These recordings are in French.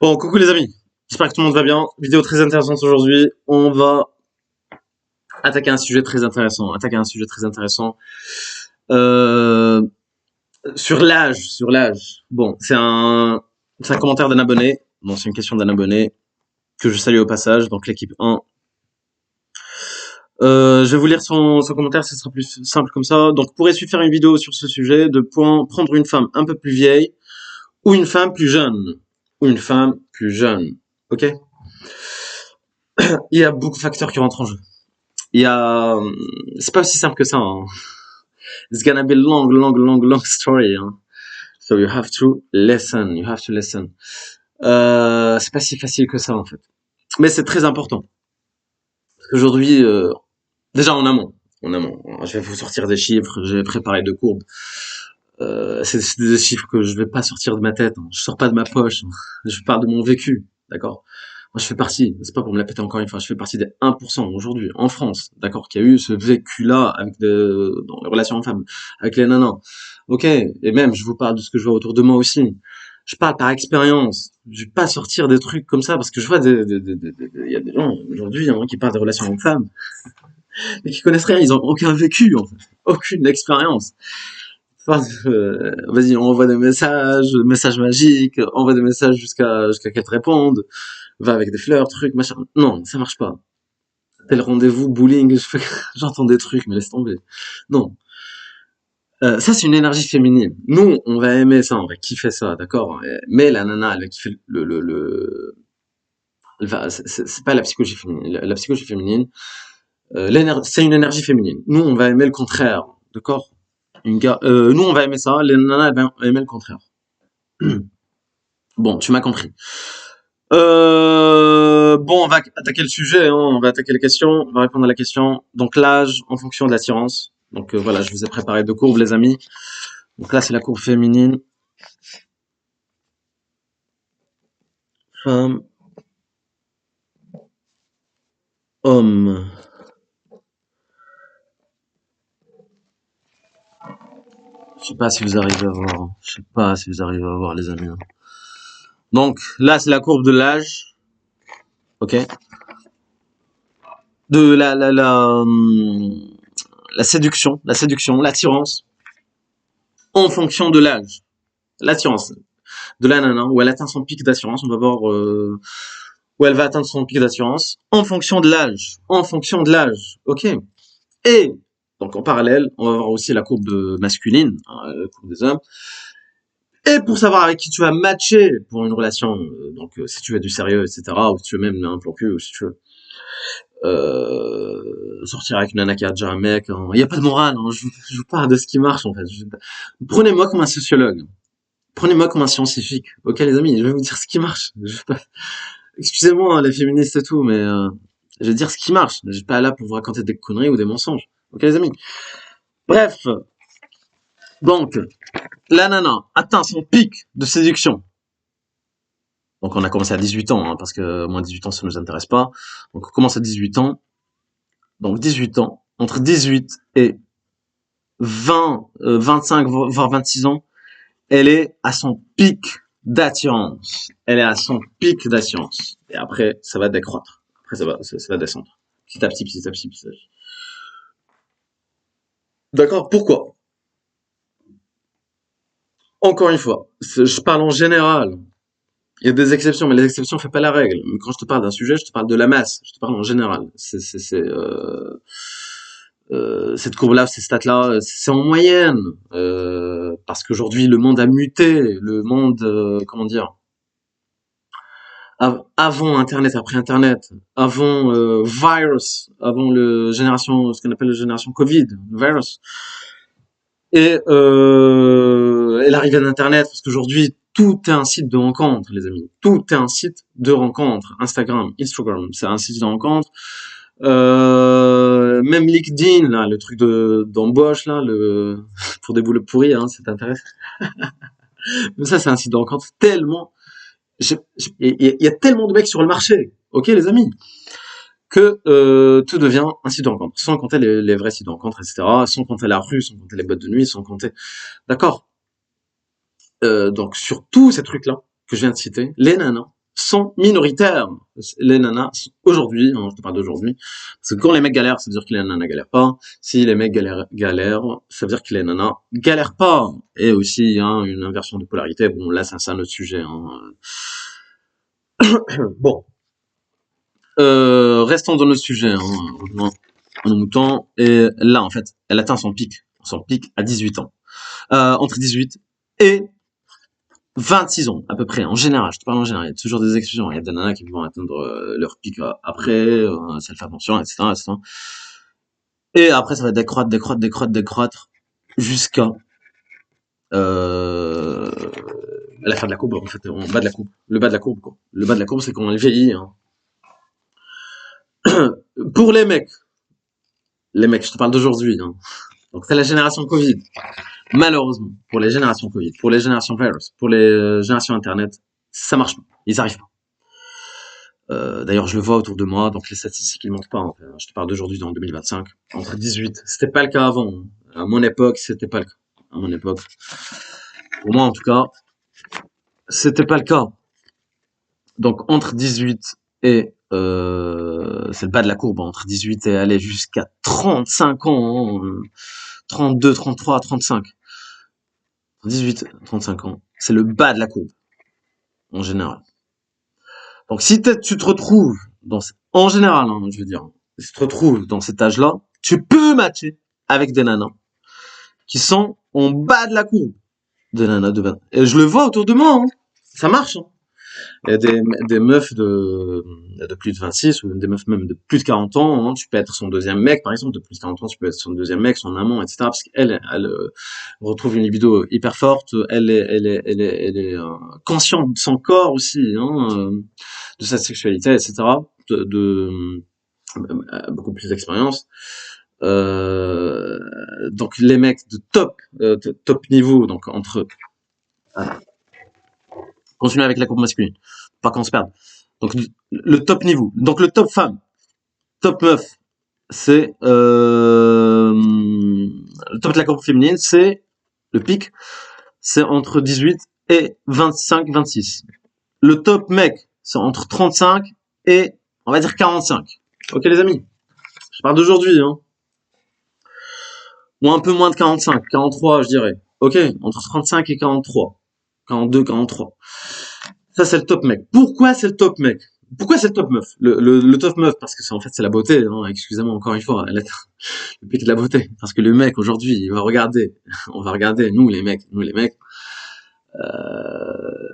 Bon, coucou les amis. J'espère que tout le monde va bien. Vidéo très intéressante aujourd'hui. On va attaquer un sujet très intéressant. Euh, sur l'âge. Bon, c'est un commentaire d'un abonné. Bon, c'est une question d'un abonné que je salue au passage. Donc l'équipe 1. Je vais vous lire son commentaire. Ce sera plus simple comme ça. Donc, pourrais-tu faire une vidéo sur ce sujet de prendre une femme un peu plus vieille ou une femme plus jeune? Ou une femme plus jeune. Ok? Il y a beaucoup de facteurs qui rentrent en jeu. Il y a, c'est pas aussi simple que ça, hein. It's gonna be long story, hein. So you have to listen, you have to listen. C'est pas si facile que ça, en fait. Mais c'est très important. Parce qu'aujourd'hui, déjà en amont, je vais vous sortir des chiffres, j'ai préparé deux courbes. C'est des chiffres que je vais pas sortir de ma tête, hein. Je sors pas de ma poche, hein. Je parle de mon vécu, d'accord? Moi, je fais partie, c'est pas pour me la péter encore une fois, je fais partie des 1% aujourd'hui, en France, d'accord, qui a eu ce vécu-là dans les relations hommes-femmes, avec les nanas. Ok, et même, je vous parle de ce que je vois autour de moi aussi. Je parle par expérience. Je vais pas sortir des trucs comme ça parce que je vois il y a des gens aujourd'hui hein, qui parlent des relations hommes-femmes, mais qui connaissent rien, ils ont aucun vécu, en fait, aucune expérience. Vas-y, on envoie des messages magiques, envoie des messages jusqu'à qu'elles te répondent, va avec des fleurs, trucs, machin. Non, ça marche pas. Tel rendez-vous, bowling, j'entends des trucs, mais laisse tomber. Non. Ça, c'est une énergie féminine. Nous, on va aimer ça, on va kiffer ça, d'accord? Mais la nana, elle va kiffer c'est pas la psychologie féminine. La psychologie féminine, c'est une énergie féminine. Nous, on va aimer le contraire, d'accord? Nous, on va aimer ça, les nanas, elles vont aimer le contraire. Bon, tu m'as compris. Bon, on va attaquer le sujet, hein, on va attaquer les questions, on va répondre à la question. Donc l'âge en fonction de l'attirance. Donc voilà, je vous ai préparé deux courbes, les amis. Donc là, c'est la courbe féminine. Femme, homme. Je sais pas si vous arrivez à voir. Je sais pas si vous arrivez à voir, les amis. Donc là, c'est la courbe de l'âge. Ok. De la séduction, l'attirance en fonction de l'âge. L'attirance de la nana, où elle atteint son pic d'assurance. On va voir où elle va atteindre son pic d'assurance en fonction de l'âge. En fonction de l'âge. Ok. Et donc en parallèle, on va voir aussi la courbe masculine, hein, la courbe des hommes. Et pour savoir avec qui tu vas matcher pour une relation, si tu veux du sérieux, etc., ou si tu veux même un plan cul, ou si tu veux sortir avec une nana qui a déjà un mec, hein. Il n'y a pas de morale, hein. Je vous parle de ce qui marche en fait. Prenez-moi comme un sociologue. Prenez-moi comme un scientifique. Ok les amis, je vais vous dire ce qui marche. Excusez-moi hein, les féministes et tout, mais je vais dire ce qui marche. Je suis pas là pour vous raconter des conneries ou des mensonges. Ok les amis. Bref, donc la nana atteint son pic de séduction. Donc on a commencé à 18 ans, hein, parce que moins de 18 ans ça ne nous intéresse pas. Donc on commence à 18 ans. Donc 18 ans, entre 18 et 20, 25, voire 26 ans, elle est à son pic d'attirance. Elle est à son pic d'attirance. Et après, ça va décroître. Après, ça va descendre. Petit à petit, petit à petit, petit à petit. D'accord? Pourquoi? Encore une fois, je parle en général. Il y a des exceptions, mais les exceptions ne font pas la règle. Mais quand je te parle d'un sujet, je te parle de la masse. Je te parle en général. Cette courbe-là, ces stats-là, c'est en moyenne. Parce qu'aujourd'hui, le monde a muté. Le monde, comment dire, avant Internet, après Internet, avant virus, avant ce qu'on appelle la génération Covid, virus, et l'arrivée d'Internet, parce qu'aujourd'hui tout est un site de rencontre, les amis. Tout est un site de rencontre. Instagram, c'est un site de rencontre. Même LinkedIn, là, le truc d'embauche, là, pour des boulots pourris, hein, ça t'intéresse. Mais ça, c'est un site de rencontre tellement il y a tellement de mecs sur le marché, ok les amis, que tout devient un site de rencontre, sans compter les vrais sites de rencontre, etc., sans compter la rue, sans compter les boîtes de nuit, sans compter... D'accord. Donc sur tous ces trucs-là que je viens de citer, les nanas, sont minoritaires. Les nanas, aujourd'hui, hein, je te parle d'aujourd'hui, parce que quand les mecs galèrent, ça veut dire que les nanas galèrent pas. Si les mecs galèrent, ça veut dire que les nanas galèrent pas. Et aussi, hein, une inversion de polarité. Bon, là, c'est un autre sujet. Hein. Bon, restons dans le sujet. Hein, en nos moutons. Et là, en fait, elle atteint son pic à 18 ans. Entre 18 et 26 ans, à peu près, en général, je te parle en général, il y a toujours des exceptions, il y a des nanas qui vont atteindre leur pic après, si elles font attention, etc., etc. Et après, ça va décroître, jusqu'à euh, la fin de la courbe, en fait, en bas de la courbe, le bas de la courbe, quoi. Le bas de la courbe, c'est quand on vieillit, hein. Pour les mecs, je te parle d'aujourd'hui, hein. Donc c'est la génération Covid. Malheureusement, pour les générations Covid, pour les générations virus, pour les générations Internet, ça marche pas. Ils arrivent pas. D'ailleurs, je le vois autour de moi, donc les statistiques ils montent pas. En fait. Je te parle d'aujourd'hui dans 2025. Entre 18, c'était pas le cas avant. Hein. À mon époque, c'était pas le cas. À mon époque, pour moi en tout cas, c'était pas le cas. Donc entre 18 et c'est le bas de la courbe, entre 18 et aller jusqu'à 35 ans, hein, 32, 33, 35. 18, 35 ans, c'est le bas de la courbe, en général. Donc si tu te retrouves, en général, hein, je veux dire, si tu te retrouves dans cet âge-là, tu peux matcher avec des nanas qui sont en bas de la courbe. Des nanas de 20. Et je le vois autour de moi, hein. Ça marche. Hein. Il y a des meufs de plus de 26 ou des meufs même de plus de 40 ans. Hein. Tu peux être son deuxième mec, par exemple, de plus de 40 ans, tu peux être son deuxième mec, son amant, etc. Parce qu'elle, elle retrouve une libido hyper forte. Elle est consciente de son corps aussi, hein, de sa sexualité, etc. Beaucoup plus d'expérience. Donc les mecs de top niveau, donc entre continuer avec la courbe masculine, pas qu'on se perde. Donc le top niveau, donc le top femme, top meuf, c'est le top de la courbe féminine, c'est le pic, c'est entre 18 et 25-26. Le top mec, c'est entre 35 et on va dire 45. Ok les amis, je parle d'aujourd'hui, hein. Ou un peu moins de 45, 43 je dirais. Ok, entre 35 et 43. 42, 43. Ça c'est le top mec. Pourquoi c'est le top mec? Pourquoi c'est le top meuf? Le top meuf, parce que c'est en fait c'est la beauté, hein. Excusez-moi encore une fois, elle est le pic de la beauté. Parce que le mec aujourd'hui, il va regarder, on va regarder, nous les mecs, je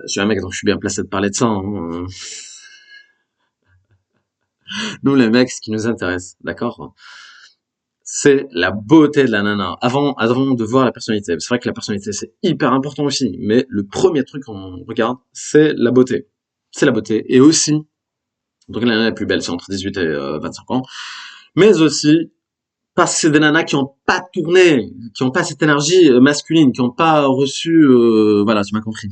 suis un mec donc je suis bien placé de parler de ça, hein. Nous les mecs, ce qui nous intéresse, d'accord? C'est la beauté de la nana. Avant de voir la personnalité. C'est vrai que la personnalité, c'est hyper important aussi. Mais le premier truc qu'on regarde, c'est la beauté. C'est la beauté. Et aussi, donc la nana la plus belle, c'est entre 18 et 25 ans. Mais aussi, parce que c'est des nanas qui ont pas tourné, qui ont pas cette énergie masculine, qui ont pas reçu, voilà, tu m'as compris.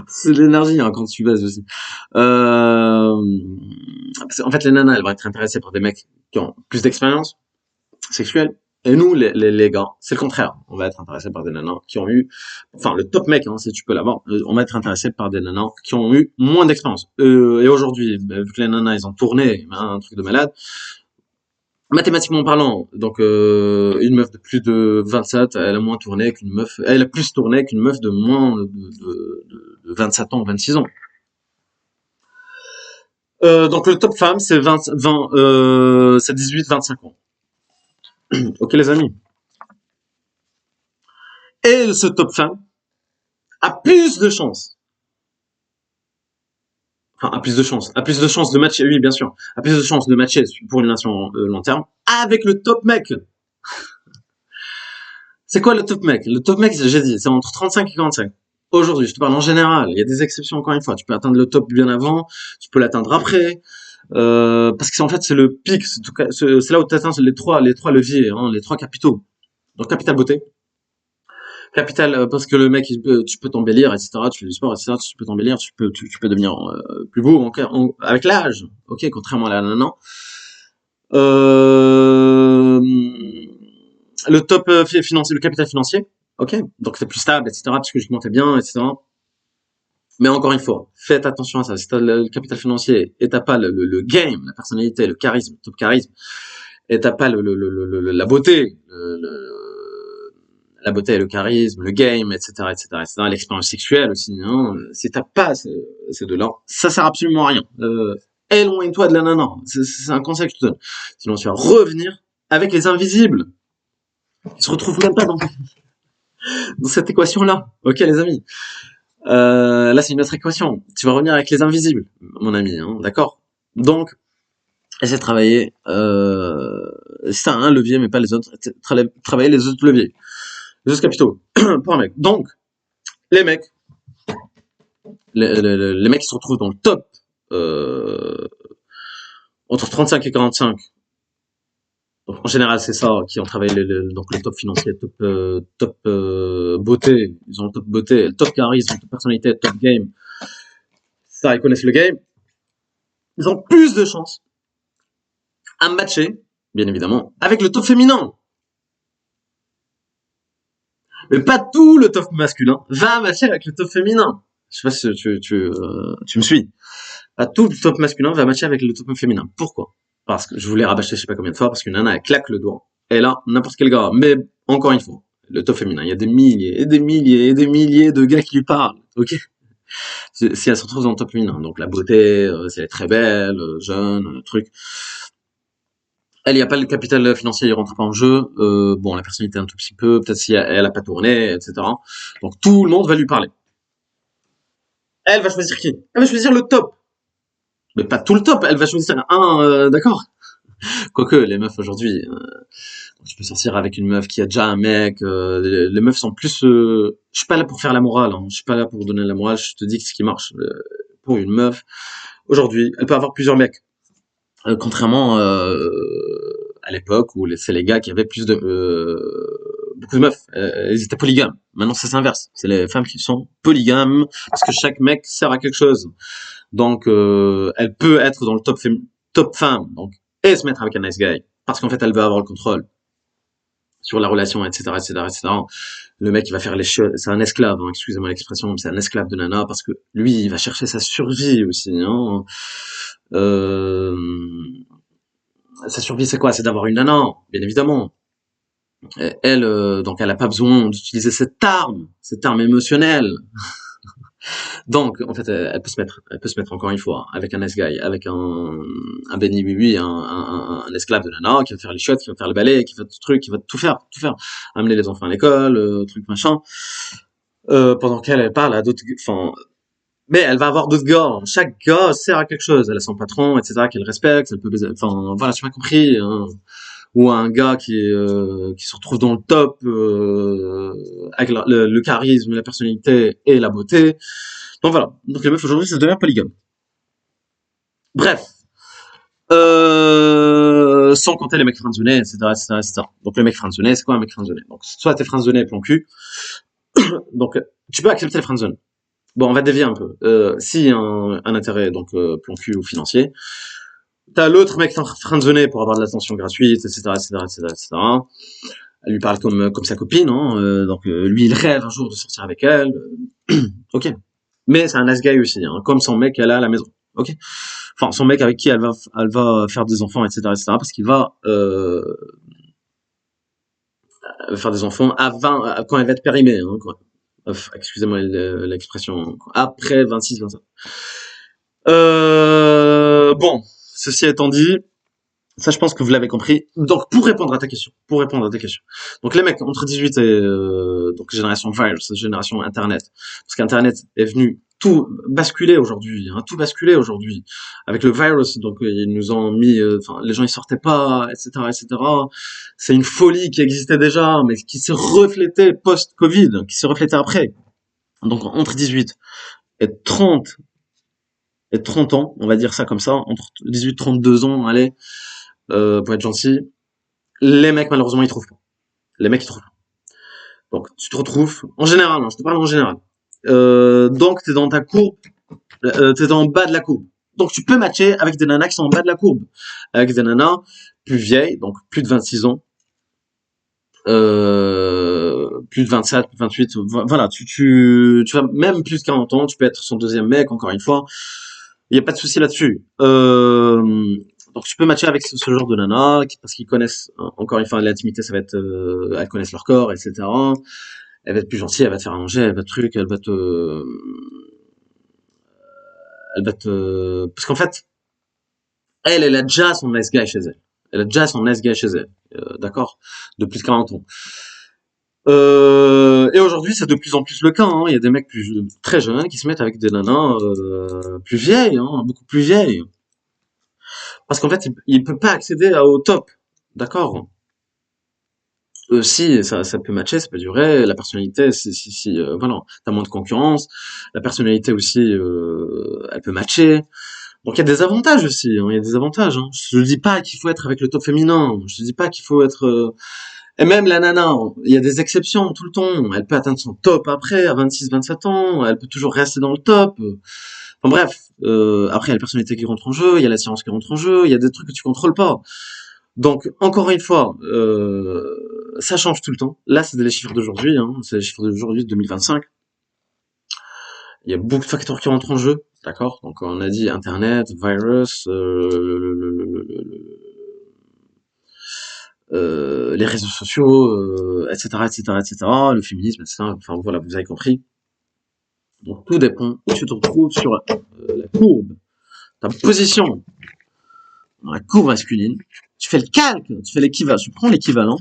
C'est de l'énergie, hein, quand tu baises aussi. En fait, les nanas, elles vont être intéressées par des mecs qui ont plus d'expérience sexuelle. Et nous, les gars, c'est le contraire. On va être intéressés par des nanas qui ont eu, enfin, le top mec, hein, si tu peux l'avoir, on va être intéressés par des nanas qui ont eu moins d'expérience. Et aujourd'hui, vu que les nanas, ils ont tourné, un truc de malade, mathématiquement parlant, donc une meuf de plus de 27, elle a moins tourné qu'une meuf, elle a plus tourné qu'une meuf de moins de 27 ans, 26 ans. Donc le top femme, c'est 20, c'est 18-25 ans. Ok les amis. Et ce top femme a plus de chances. Enfin, a plus de chances de matcher, oui bien sûr, a plus de chances de matcher pour une relation long terme avec le top mec. C'est quoi le top mec? Le top mec, j'ai dit, c'est entre 35 et 45. Aujourd'hui, je te parle en général. Il y a des exceptions encore une fois. Tu peux atteindre le top bien avant, tu peux l'atteindre après. Parce que en fait c'est le pic, c'est là où tu atteins les trois leviers, hein, les trois capitaux. Donc capital beauté, capital parce que le mec tu peux t'embellir, etc. Tu fais du sport, etc. Tu peux t'embellir, tu peux devenir plus beau avec l'âge. Ok, contrairement à la nana. Euh, le top financier, le capital financier. Ok, donc t'es plus stable, etc. Psychologiquement t'es bien, etc. Mais encore une fois, faites attention à ça. Si t'as le capital financier et t'as pas le game, la personnalité, le charisme, le top charisme, et t'as pas la beauté, la beauté et le charisme, le game, etc., etc., etc., l'expérience sexuelle aussi, hein. Si t'as pas ces deux-là, ça sert absolument à rien. Éloigne-toi de la nana. C'est un conseil que je te donne. Sinon, tu vas revenir avec les invisibles. Ils se retrouvent même pas dans cette équation-là. Ok, les amis. Là, c'est une autre équation. Tu vas revenir avec les invisibles, mon ami, hein, d'accord? Donc, essaie de travailler. C'est un levier, mais pas les autres. Travailler les autres leviers. Les autres capitaux. Pour un mec. Donc, les mecs, les mecs qui se retrouvent dans le top, entre 35 et 45. Donc, en général, c'est ça qui ont travaillé donc le top financier, top beauté. Ils ont le top beauté, le top charisme, le top personnalité, le top game. Ça, ils connaissent le game. Ils ont plus de chances à matcher, bien évidemment, avec le top féminin. Mais pas tout le top masculin va matcher avec le top féminin. Je sais pas si tu me suis. Pas tout le top masculin va matcher avec le top féminin. Pourquoi? Parce que je voulais rabâcher je sais pas combien de fois, parce qu'une nana, elle claque le doigt. Et là, n'importe quel gars. Mais encore une fois, le top féminin, il y a des milliers et des milliers et des milliers de gars qui lui parlent. Ok? Si elle se retrouve dans le top féminin. Donc la beauté, si elle est très belle, jeune, truc. Elle, il n'y a pas le capital financier, il rentre pas en jeu. Bon, la personnalité un tout petit peu, peut-être si elle a pas tourné, etc. Donc tout le monde va lui parler. Elle va choisir qui? Elle va choisir le top. Mais pas tout le top, elle va choisir un, d'accord? Quoique, les meufs aujourd'hui, tu peux sortir avec une meuf qui a déjà un mec, les meufs sont plus... je suis pas là pour faire la morale, hein. Je suis pas là pour donner la morale, je te dis ce qui marche. Pour une meuf, aujourd'hui, elle peut avoir plusieurs mecs. Contrairement à l'époque où c'est les gars qui avaient plus de beaucoup de meufs, ils étaient polygames. Maintenant c'est l'inverse, c'est les femmes qui sont polygames parce que chaque mec sert à quelque chose. Donc elle peut être dans le top femme, donc et se mettre avec un nice guy parce qu'en fait elle veut avoir le contrôle sur la relation, etc., etc., etc. Le mec il va faire les choses, c'est un esclave, hein, excusez-moi l'expression, mais c'est un esclave de nana parce que lui il va chercher sa survie aussi, hein. Euh, Sa survie, c'est quoi? C'est d'avoir une nana, bien évidemment. Elle, donc, elle a pas besoin d'utiliser cette arme émotionnelle. Donc, en fait, elle peut se mettre encore une fois avec un nice guy, avec un Benny Bibi, un esclave de nana qui va faire les chiottes, qui va faire le balai, qui va tout truc, qui va tout faire, amener les enfants à l'école, truc machin. Pendant qu'elle elle parle à d'autres, enfin, mais elle va avoir d'autres gars. Chaque gars sert à quelque chose. Elle a son patron, etc., qu'elle respecte. Elle peut baiser. Enfin, voilà, tu m'as compris. Hein. Ou un gars qui se retrouve dans le top avec le charisme, la personnalité et la beauté. Donc voilà. Donc les meufs aujourd'hui, ça devient polygame. Bref. Sans compter les mecs friendzonés, etc., etc., etc. Donc le mec friendzoné, c'est quoi un mec friendzoné? Donc soit t'es friendzoné plan cul. Donc tu peux accepter le friendzone. Bon, on va dévier un peu. Si un intérêt, donc plan cul ou financier, t'as l'autre mec friendzoné pour avoir de l'attention gratuite, etc., etc., etc., etc. Elle lui parle comme sa copine, hein, donc lui il rêve un jour de sortir avec elle. Ok. Mais c'est un nice guy aussi, hein, comme son mec qu'elle a à la maison. Ok. Enfin, son mec avec qui elle va faire des enfants, etc., etc. Parce qu'il va faire des enfants quand elle va être périmée, hein, quoi. Excusez-moi l'expression. Après 26-27. Bon, ceci étant dit, ça je pense que vous l'avez compris. Donc pour répondre à ta question, donc les mecs entre 18 et donc génération virus, génération internet, parce qu'internet est venu tout basculer aujourd'hui, hein, tout basculer aujourd'hui avec le virus. Donc ils nous ont mis, enfin les gens ils sortaient pas, etc., etc. C'est une folie qui existait déjà, mais qui s'est reflétée post-Covid, qui s'est reflétée après. Donc entre 18 et 30 ans, on va dire ça comme ça, entre 18 et 32 ans, allez, pour être gentil, les mecs, malheureusement, ils trouvent pas. Les mecs, ils trouvent pas. Donc, tu te retrouves, en général, hein, je te parle en général. Donc, t'es dans ta courbe, t'es en bas de la courbe. Donc, tu peux matcher avec des nanas qui sont en bas de la courbe. Avec des nanas plus vieilles, donc plus de 26 ans, plus de 27, 28, voilà, tu vas même plus de 40 ans, tu peux être son deuxième mec, encore une fois. Il y a pas de souci là-dessus. Donc tu peux matcher avec ce genre de nana, parce qu'ils connaissent, encore une fois, l'intimité, ça va être, elles connaissent leur corps, etc. Elle va être plus gentille, elle va te faire à manger, elle va te truc, elle va te, parce qu'en fait, elle a déjà son nice guy chez elle. Elle a déjà son nice guy chez elle, d'accord, de plus de 40 ans. Et aujourd'hui, c'est de plus en plus le cas. Hein. Il y a des mecs très jeunes qui se mettent avec des nanas plus vieilles, hein, beaucoup plus vieilles, parce qu'en fait, il peut pas accéder au top, d'accord. Si ça peut matcher, ça peut durer. La personnalité, si voilà, t'as moins de concurrence. La personnalité aussi, elle peut matcher. Donc il y a des avantages aussi. Hein, il y a des avantages. Hein. Je ne dis pas qu'il faut être avec le top féminin. Je ne dis pas qu'il faut être et même la nana, il y a des exceptions tout le temps. Elle peut atteindre son top après, à 26, 27 ans. Elle peut toujours rester dans le top. Enfin bref, après il y a la personnalité qui rentre en jeu, il y a l'assurance qui rentre en jeu, il y a des trucs que tu contrôles pas. Donc encore une fois, ça change tout le temps. Là, c'est les chiffres d'aujourd'hui, hein. C'est les chiffres d'aujourd'hui, de 2025. Il y a beaucoup de facteurs qui rentrent en jeu, d'accord. Donc on a dit Internet, virus, les réseaux sociaux, etc., etc., etc., le féminisme, etc. Enfin voilà, vous avez compris. Donc tout dépend où tu te retrouves sur la courbe, ta position dans la courbe masculine. Tu fais le calque, tu fais l'équivalent, tu prends l'équivalent,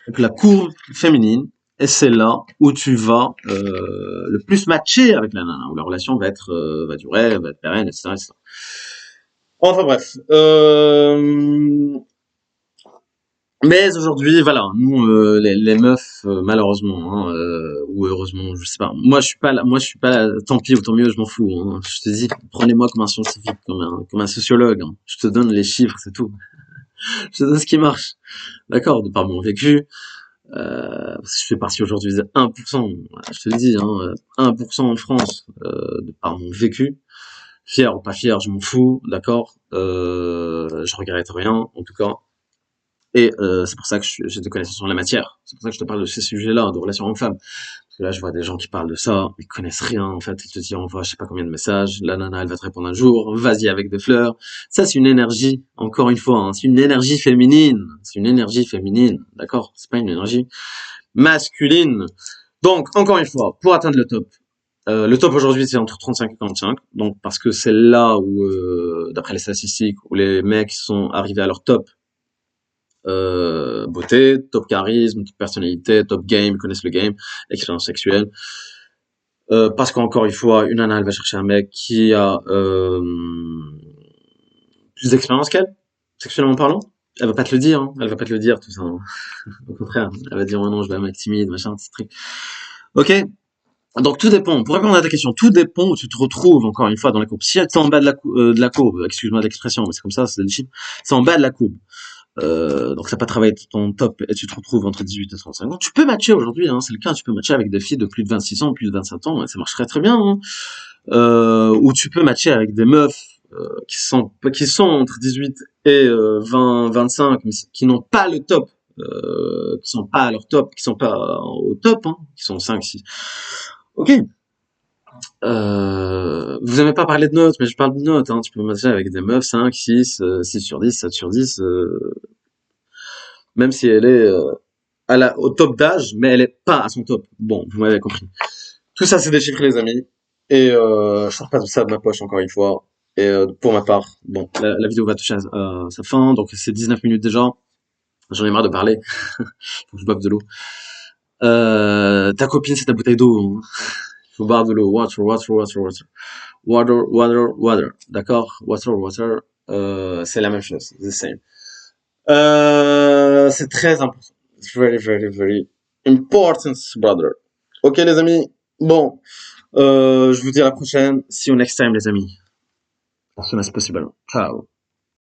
donc la courbe féminine, et c'est là où tu vas le plus matcher avec la nana, où la relation va durer, va être pérenne, etc., etc. Enfin bref. Mais aujourd'hui, voilà, nous, les meufs, malheureusement, hein, ou heureusement, je sais pas. Moi, je suis pas là, tant pis ou tant mieux, je m'en fous. Hein. Je te dis, prenez-moi comme un scientifique, comme un sociologue. Hein. Je te donne les chiffres, c'est tout. Je te donne ce qui marche. D'accord, de par mon vécu. Parce que je fais partie aujourd'hui de 1%. Je te le dis, hein, 1% en France, de par mon vécu. Fier ou pas fier, je m'en fous, d'accord. Je regrette rien, en tout cas. Et c'est pour ça que j'ai des connaissances sur la matière. C'est pour ça que je te parle de ces sujets-là, de relations hommes-femmes. Parce que là, je vois des gens qui parlent de ça, ils connaissent rien, en fait. Ils te disent, on voit je sais pas combien de messages, la nana, elle va te répondre un jour, vas-y avec des fleurs. Ça, c'est une énergie, encore une fois, hein, c'est une énergie féminine. C'est une énergie féminine, d'accord. C'est pas une énergie masculine. Donc, encore une fois, pour atteindre le top aujourd'hui, c'est entre 35 et 45. Donc, parce que c'est là où, d'après les statistiques, où les mecs sont arrivés à leur top beauté, top charisme, top personnalité, top game, ils connaissent le game, expérience sexuelle. Parce qu'encore une fois, une nana, elle va chercher un mec qui a plus d'expérience qu'elle, sexuellement parlant. Elle va pas te le dire, hein. Elle va pas te le dire, tout ça. Hein. Au contraire, elle va dire, oh non, je veux un mec timide, machin, ce truc. Ok. Donc tout dépend. Pour répondre à ta question, tout dépend où tu te retrouves encore une fois dans la courbe. Si tu es en bas de la courbe, excuse-moi l'expression, mais c'est comme ça, c'est des chiffres. C'est en bas de la courbe. Donc t'as pas travaillé ton top et tu te retrouves entre 18 et 35 ans. Tu peux matcher aujourd'hui, hein, c'est le cas. Tu peux matcher avec des filles de plus de 26 ans, plus de 27 ans, et ça marche très très bien. Hein. Ou tu peux matcher avec des meufs qui sont entre 18 et 20, 25, mais qui n'ont pas le top, qui sont pas à leur top, qui sont pas au top, hein, qui sont 5, 6. Ok. Vous aimez pas parler de notes, mais je parle de notes. Hein. Tu peux matcher avec des meufs 5, 6, 6 sur 10, 7 sur 10, même si elle est au top d'âge, mais elle est pas à son top. Bon, vous m'avez compris. Tout ça, c'est des chiffres, les amis. Et je sors pas tout ça de ma poche, encore une fois. Et pour ma part, bon, la vidéo va toucher à sa fin, donc c'est 19 minutes déjà. J'en ai marre de parler. Faut que je boive de l'eau. Ta copine, c'est ta bouteille d'eau. Hein. Faut boire de l'eau. Water, water, water, water. Water, water, water. D'accord? Water, water. C'est la même chose. The same. C'est très important. It's very, very, very important, brother. Ok, les amis. Bon, je vous dis à la prochaine. See you next time, les amis. As soon as possible. Ciao.